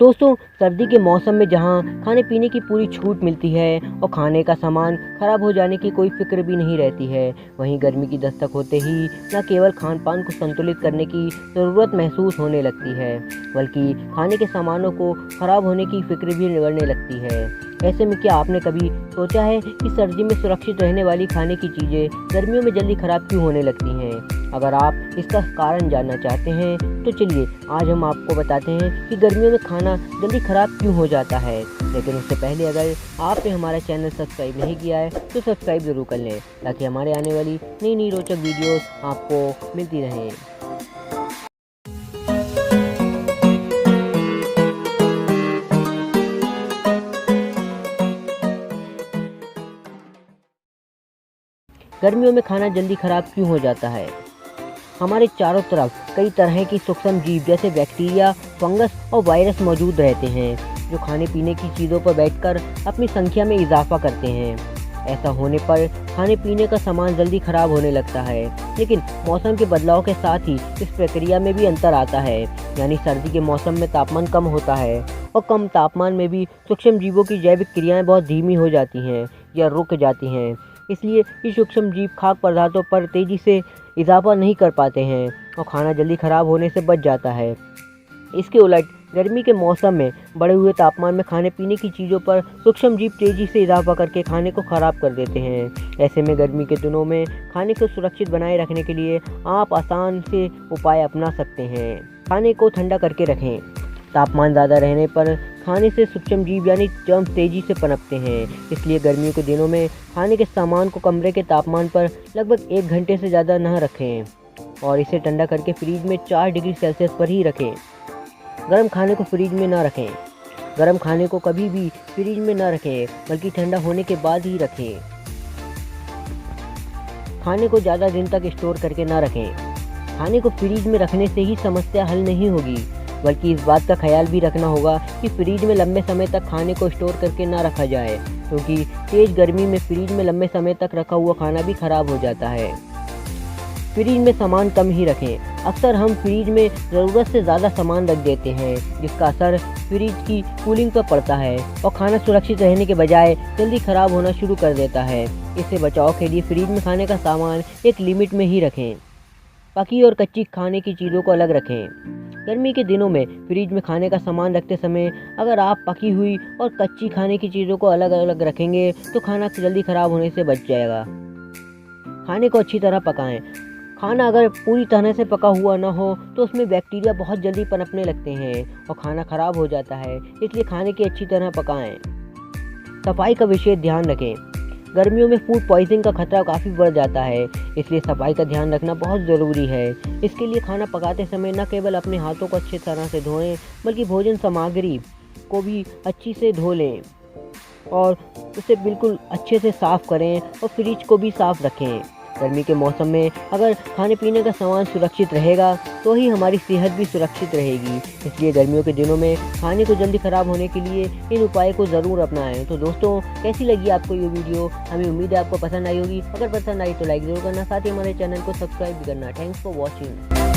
दोस्तों, सर्दी के मौसम में जहाँ खाने पीने की पूरी छूट मिलती है और खाने का सामान खराब हो जाने की कोई फिक्र भी नहीं रहती है, वहीं गर्मी की दस्तक होते ही न केवल खान पान को संतुलित करने की ज़रूरत महसूस होने लगती है, बल्कि खाने के सामानों को खराब होने की फिक्र भी बढ़ने लगती है। ऐसे में क्या आपने कभी सोचा है कि सर्दी में सुरक्षित रहने वाली खाने की चीज़ें गर्मियों में जल्दी खराब क्यों होने लगती हैं? अगर आप इसका कारण जानना चाहते हैं तो चलिए आज हम आपको बताते हैं कि गर्मियों में खाना जल्दी ख़राब क्यों हो जाता है। लेकिन उससे पहले अगर आपने हमारा चैनल सब्सक्राइब नहीं किया है तो सब्सक्राइब ज़रूर कर लें, ताकि हमारे आने वाली नई नई रोचक वीडियोस आपको मिलती रहें। गर्मियों में खाना जल्दी ख़राब क्यों हो जाता है? हमारे चारों तरफ कई तरह की सूक्ष्म जीव जैसे बैक्टीरिया, फंगस और वायरस मौजूद रहते हैं, जो खाने पीने की चीज़ों पर बैठकर अपनी संख्या में इजाफा करते हैं। ऐसा होने पर खाने पीने का सामान जल्दी खराब होने लगता है। लेकिन मौसम के बदलाव के साथ ही इस प्रक्रिया में भी अंतर आता है, यानी सर्दी के मौसम में तापमान कम होता है और कम तापमान में भी सूक्ष्म जीवों की जैविक क्रियाएं बहुत धीमी हो जाती हैं या रुक जाती हैं। इसलिए ये सूक्ष्म जीव खाद्य पदार्थों पर तेज़ी से इजाफा नहीं कर पाते हैं और खाना जल्दी खराब होने से बच जाता है। इसके उलट गर्मी के मौसम में बढ़े हुए तापमान में खाने पीने की चीज़ों पर सूक्ष्म जीव तेज़ी से इजाफा करके खाने को ख़राब कर देते हैं। ऐसे में गर्मी के दिनों में खाने को सुरक्षित बनाए रखने के लिए आप आसान से उपाय अपना सकते हैं। खाने को ठंडा करके रखें। तापमान ज़्यादा रहने पर खाने से सूक्ष्म जीव यानी जर्म्स तेज़ी से पनपते हैं। इसलिए गर्मियों के दिनों में खाने के सामान को कमरे के तापमान पर लगभग 1 घंटे से ज़्यादा न रखें और इसे ठंडा करके फ्रीज में 4 डिग्री सेल्सियस पर ही रखें। गर्म खाने को फ्रीज में ना रखें। गर्म खाने को कभी भी फ्रीज में ना रखें, बल्कि ठंडा होने के बाद ही रखें। खाने को ज़्यादा दिन तक स्टोर करके ना रखें। खाने को फ्रीज में रखने से ही समस्या हल नहीं होगी, बल्कि इस बात का ख्याल भी रखना होगा कि फ्रीज में लंबे समय तक खाने को स्टोर करके ना रखा जाए, क्योंकि तेज़ गर्मी में फ्रीज में लंबे समय तक रखा हुआ खाना भी खराब हो जाता है। फ्रीज में सामान कम ही रखें। अक्सर हम फ्रीज में ज़रूरत से ज़्यादा सामान रख देते हैं, जिसका असर फ्रीज की कूलिंग पर पड़ता है और खाना सुरक्षित रहने के बजाय जल्दी ख़राब होना शुरू कर देता है। इससे बचाव के लिए फ्रीज में खाने का सामान एक लिमिट में ही रखें। पकी और कच्ची खाने की चीज़ों को अलग रखें। गर्मी के दिनों में फ्रिज में खाने का सामान रखते समय अगर आप पकी हुई और कच्ची खाने की चीज़ों को अलग अलग रखेंगे तो खाना जल्दी ख़राब होने से बच जाएगा। खाने को अच्छी तरह पकाएं। खाना अगर पूरी तरह से पका हुआ ना हो तो उसमें बैक्टीरिया बहुत जल्दी पनपने लगते हैं और खाना ख़राब हो जाता है। इसलिए खाने की अच्छी तरह पकाएं। सफाई का विशेष ध्यान रखें। गर्मियों में फूड पॉइजनिंग का खतरा काफ़ी बढ़ जाता है, इसलिए सफाई का ध्यान रखना बहुत ज़रूरी है। इसके लिए खाना पकाते समय न केवल अपने हाथों को अच्छी तरह से धोएं, बल्कि भोजन सामग्री को भी अच्छी से धो लें और उसे बिल्कुल अच्छे से साफ़ करें और फ्रिज को भी साफ़ रखें। गर्मी के मौसम में अगर खाने पीने का सामान सुरक्षित रहेगा तो ही हमारी सेहत भी सुरक्षित रहेगी। इसलिए गर्मियों के दिनों में खाने को जल्दी ख़राब होने के लिए इन उपायों को ज़रूर अपनाएं। तो दोस्तों, कैसी लगी आपको ये वीडियो? हमें उम्मीद है आपको पसंद आई होगी। अगर पसंद आई तो लाइक ज़रूर करना, साथ ही हमारे चैनल को सब्सक्राइब भी करना। Thanks for watching.